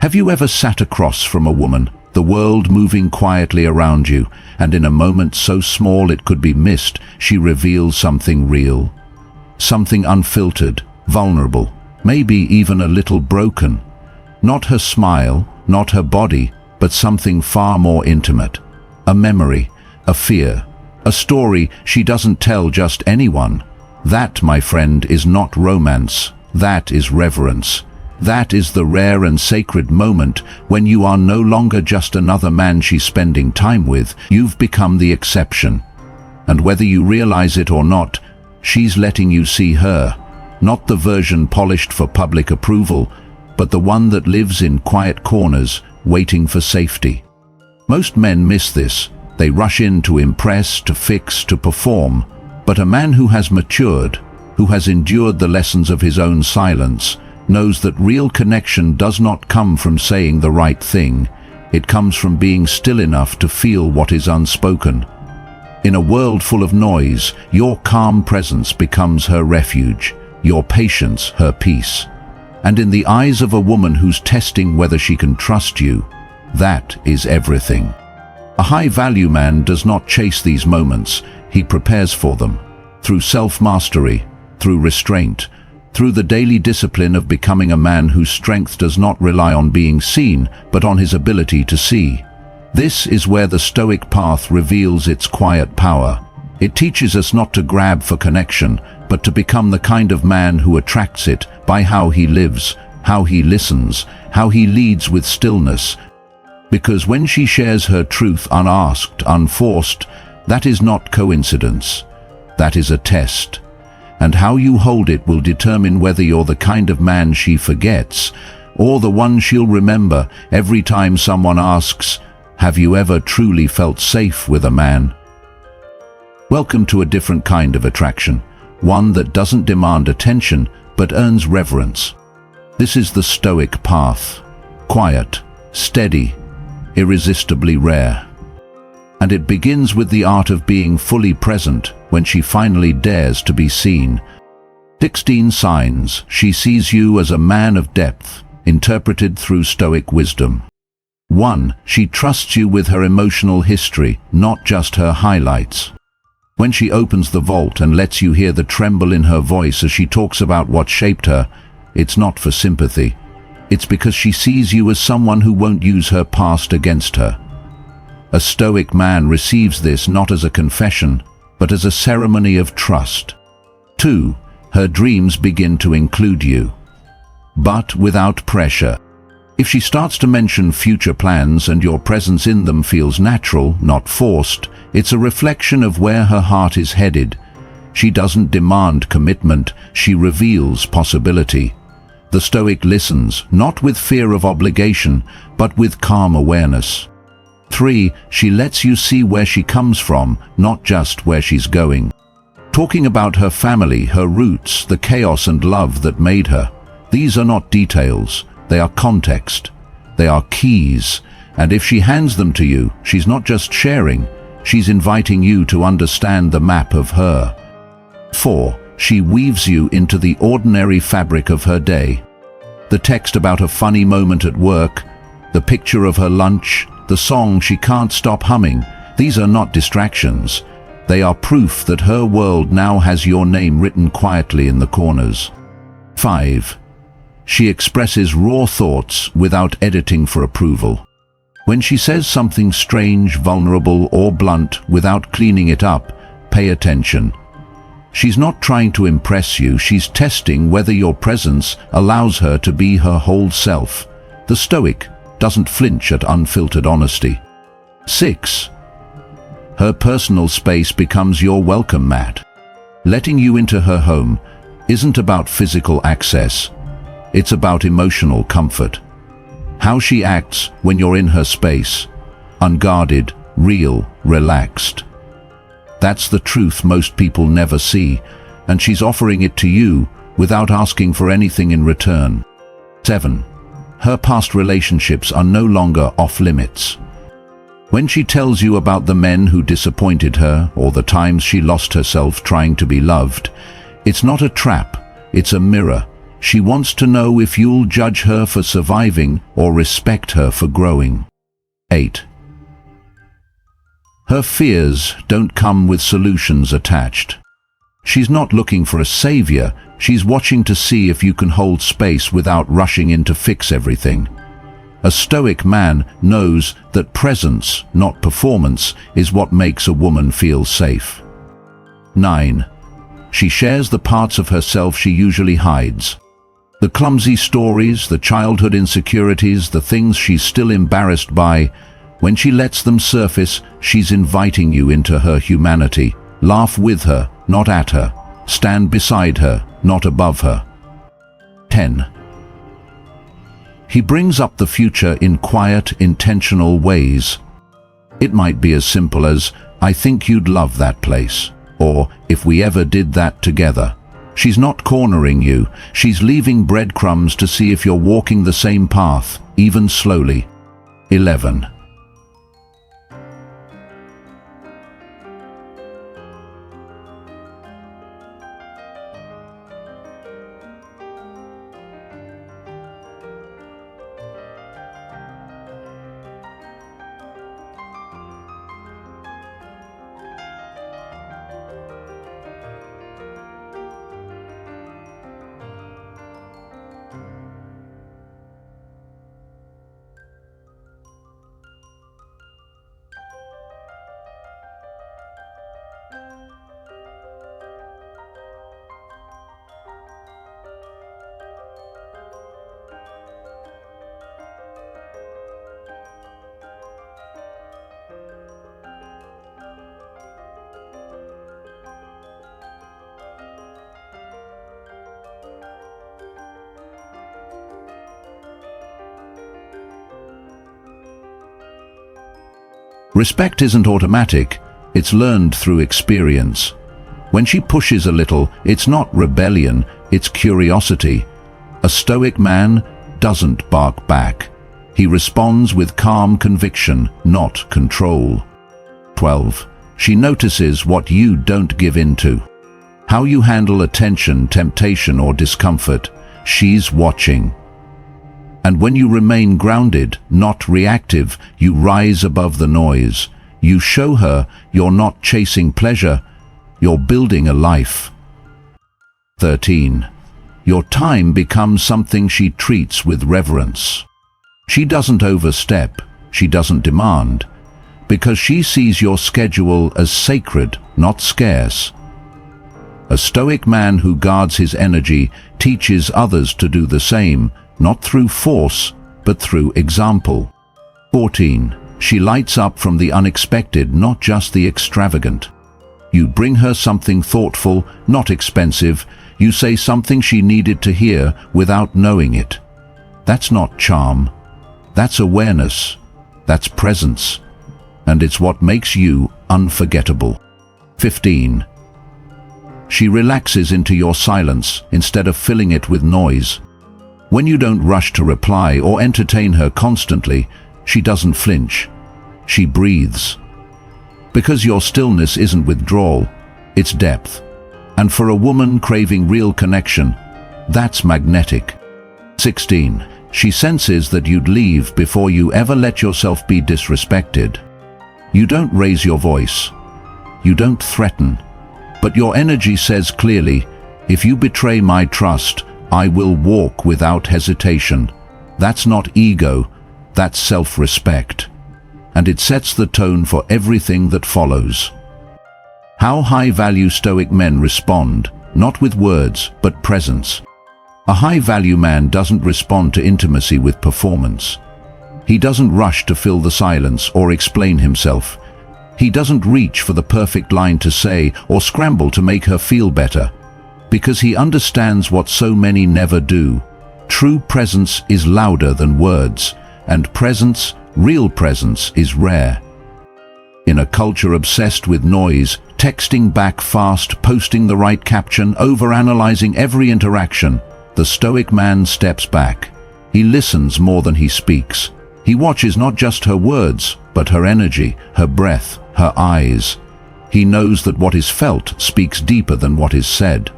Have you ever sat across from a woman, the world moving quietly around you, and in a moment so small it could be missed, she reveals something real? Something unfiltered, vulnerable, maybe even a little broken. Not her smile, not her body, but something far more intimate. A memory, a fear, a story she doesn't tell just anyone. That, my friend, is not romance. That is reverence. That is the rare and sacred moment when you are no longer just another man she's spending time with. You've become the exception. And whether you realize it or not, she's letting you see her. Not the version polished for public approval, but the one that lives in quiet corners, waiting for safety. Most men miss this. They rush in to impress, to fix, to perform. But a man who has matured, who has endured the lessons of his own silence, knows that real connection does not come from saying the right thing. It comes from being still enough to feel what is unspoken. In a world full of noise, your calm presence becomes her refuge, your patience her peace. And in the eyes of a woman who's testing whether she can trust you, that is everything. A high-value man does not chase these moments, he prepares for them. Through self-mastery, through restraint, through the daily discipline of becoming a man whose strength does not rely on being seen, but on his ability to see. This is where the Stoic path reveals its quiet power. It teaches us not to grab for connection, but to become the kind of man who attracts it by how he lives, how he listens, how he leads with stillness. Because when she shares her truth unasked, unforced, that is not coincidence. That is a test. And how you hold it will determine whether you're the kind of man she forgets, or the one she'll remember every time someone asks, "Have you ever truly felt safe with a man?" Welcome to a different kind of attraction, one that doesn't demand attention, but earns reverence. This is the Stoic path, quiet, steady, irresistibly rare. And it begins with the art of being fully present when she finally dares to be seen. 16 signs she sees you as a man of depth, interpreted through Stoic wisdom. 1. She trusts you with her emotional history, not just her highlights. When she opens the vault and lets you hear the tremble in her voice as she talks about what shaped her, it's not for sympathy. It's because she sees you as someone who won't use her past against her. A Stoic man receives this not as a confession, but as a ceremony of trust. 2. Her dreams begin to include you, but without pressure. If she starts to mention future plans and your presence in them feels natural, not forced, it's a reflection of where her heart is headed. She doesn't demand commitment, she reveals possibility. The Stoic listens, not with fear of obligation, but with calm awareness. 3. She lets you see where she comes from, not just where she's going. Talking about her family, her roots, the chaos and love that made her. These are not details, they are context. They are keys, and if she hands them to you, she's not just sharing, she's inviting you to understand the map of her. 4. She weaves you into the ordinary fabric of her day. The text about a funny moment at work, the picture of her lunch, the song she can't stop humming, these are not distractions. They are proof that her world now has your name written quietly in the corners. 5. She expresses raw thoughts without editing for approval. When she says something strange, vulnerable, or blunt without cleaning it up, pay attention. She's not trying to impress you, she's testing whether your presence allows her to be her whole self. The Stoic doesn't flinch at unfiltered honesty. 6. Her personal space becomes your welcome mat. Letting you into her home isn't about physical access, it's about emotional comfort. How she acts when you're in her space, unguarded, real, relaxed. That's the truth most people never see, and she's offering it to you without asking for anything in return. 7. Her past relationships are no longer off-limits. When she tells you about the men who disappointed her or the times she lost herself trying to be loved, it's not a trap, it's a mirror. She wants to know if you'll judge her for surviving or respect her for growing. 8. Her fears don't come with solutions attached. She's not looking for a savior, she's watching to see if you can hold space without rushing in to fix everything. A Stoic man knows that presence, not performance, is what makes a woman feel safe. 9. She shares the parts of herself she usually hides. The clumsy stories, the childhood insecurities, the things she's still embarrassed by. When she lets them surface, she's inviting you into her humanity. Laugh with her, not at her. Stand beside her, not above her. 10. He brings up the future in quiet, intentional ways. It might be as simple as, "I think you'd love that place," or "If we ever did that together." She's not cornering you, she's leaving breadcrumbs to see if you're walking the same path, even slowly. 11. Respect isn't automatic, it's learned through experience. When she pushes a little, it's not rebellion, it's curiosity. A Stoic man doesn't bark back. He responds with calm conviction, not control. 12. She notices what you don't give in to. How you handle attention, temptation, or discomfort, she's watching. And when you remain grounded, not reactive, you rise above the noise. You show her you're not chasing pleasure, you're building a life. 13. Your time becomes something she treats with reverence. She doesn't overstep, she doesn't demand, because she sees your schedule as sacred, not scarce. A Stoic man who guards his energy teaches others to do the same, not through force, but through example. 14. She lights up from the unexpected, not just the extravagant. You bring her something thoughtful, not expensive. You say something she needed to hear without knowing it. That's not charm. That's awareness. That's presence. And it's what makes you unforgettable. 15. She relaxes into your silence instead of filling it with noise. When you don't rush to reply or entertain her constantly, she doesn't flinch. She breathes. Because your stillness isn't withdrawal, it's depth. And for a woman craving real connection, that's magnetic. 16. She senses that you'd leave before you ever let yourself be disrespected. You don't raise your voice. You don't threaten. But your energy says clearly, if you betray my trust, I will walk without hesitation. That's not ego, that's self-respect. And it sets the tone for everything that follows. How high-value Stoic men respond, not with words, but presence. A high-value man doesn't respond to intimacy with performance. He doesn't rush to fill the silence or explain himself. He doesn't reach for the perfect line to say or scramble to make her feel better. Because he understands what so many never do. True presence is louder than words, and presence, real presence, is rare. In a culture obsessed with noise, texting back fast, posting the right caption, overanalyzing every interaction, the Stoic man steps back. He listens more than he speaks. He watches not just her words, but her energy, her breath, her eyes. He knows that what is felt speaks deeper than what is said.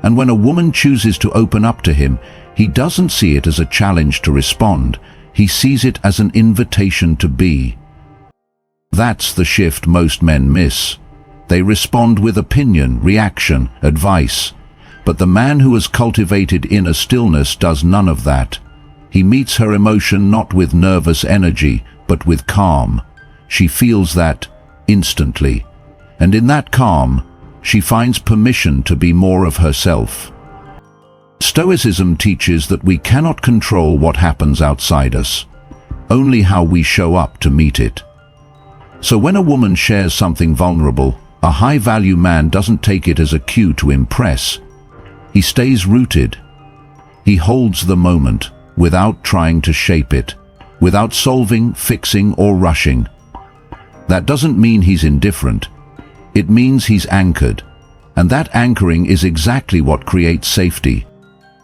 And when a woman chooses to open up to him, he doesn't see it as a challenge to respond. He sees it as an invitation to be. That's the shift most men miss. They respond with opinion, reaction, advice. But the man who has cultivated inner stillness does none of that. He meets her emotion not with nervous energy, but with calm. She feels that instantly. And in that calm, she finds permission to be more of herself. Stoicism teaches that we cannot control what happens outside us, only how we show up to meet it. So when a woman shares something vulnerable, a high-value man doesn't take it as a cue to impress. He stays rooted. He holds the moment without trying to shape it, without solving, fixing, or rushing. That doesn't mean he's indifferent. It means he's anchored. And that anchoring is exactly what creates safety.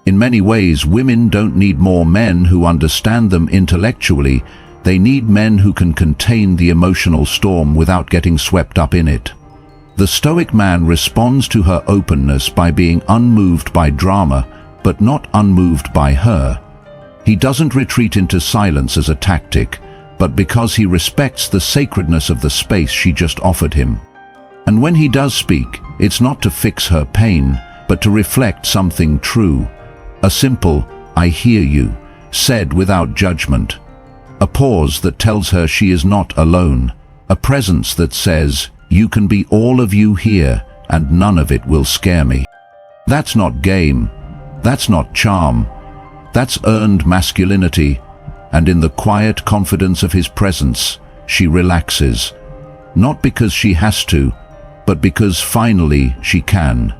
In many ways, women don't need more men who understand them intellectually. They need men who can contain the emotional storm without getting swept up in it. The Stoic man responds to her openness by being unmoved by drama, but not unmoved by her. He doesn't retreat into silence as a tactic, but because he respects the sacredness of the space she just offered him. And when he does speak, it's not to fix her pain, but to reflect something true. A simple, "I hear you," said without judgment. A pause that tells her she is not alone. A presence that says, "You can be all of you here, and none of it will scare me." That's not game. That's not charm. That's earned masculinity. And in the quiet confidence of his presence, she relaxes. Not because she has to, but because finally she can.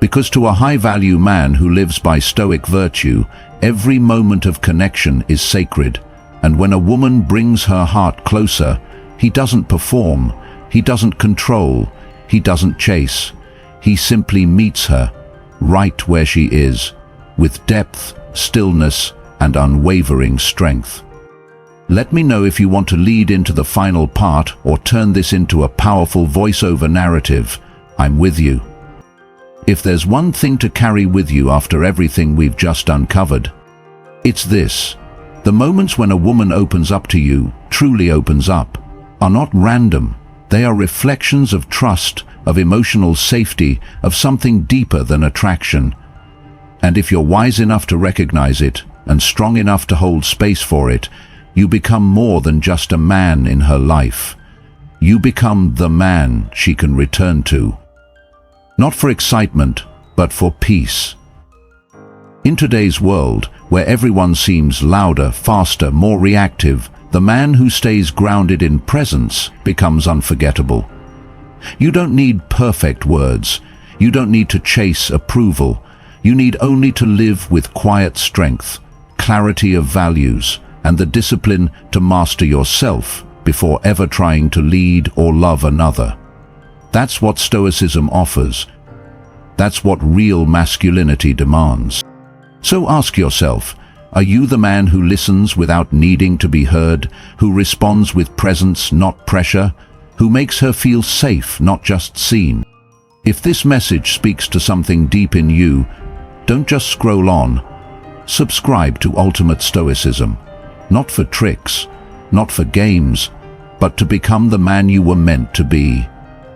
Because to a high-value man who lives by Stoic virtue, every moment of connection is sacred. And when a woman brings her heart closer, he doesn't perform, he doesn't control, he doesn't chase. He simply meets her, right where she is, with depth, stillness, and unwavering strength. Let me know if you want to lead into the final part or turn this into a powerful voiceover narrative. I'm with you. If there's one thing to carry with you after everything we've just uncovered, it's this. The moments when a woman opens up to you, truly opens up, are not random. They are reflections of trust, of emotional safety, of something deeper than attraction. And if you're wise enough to recognize it, and strong enough to hold space for it, you become more than just a man in her life. You become the man she can return to. Not for excitement, but for peace. In today's world, where everyone seems louder, faster, more reactive, the man who stays grounded in presence becomes unforgettable. You don't need perfect words. You don't need to chase approval. You need only to live with quiet strength, clarity of values, and the discipline to master yourself before ever trying to lead or love another. That's what Stoicism offers. That's what real masculinity demands. So ask yourself, are you the man who listens without needing to be heard, who responds with presence, not pressure, who makes her feel safe, not just seen? If this message speaks to something deep in you, don't just scroll on. Subscribe to Ultimate Stoicism, not for tricks, not for games, but to become the man you were meant to be.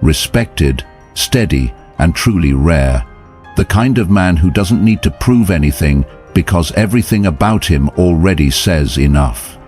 Respected, steady, and truly rare. The kind of man who doesn't need to prove anything because everything about him already says enough.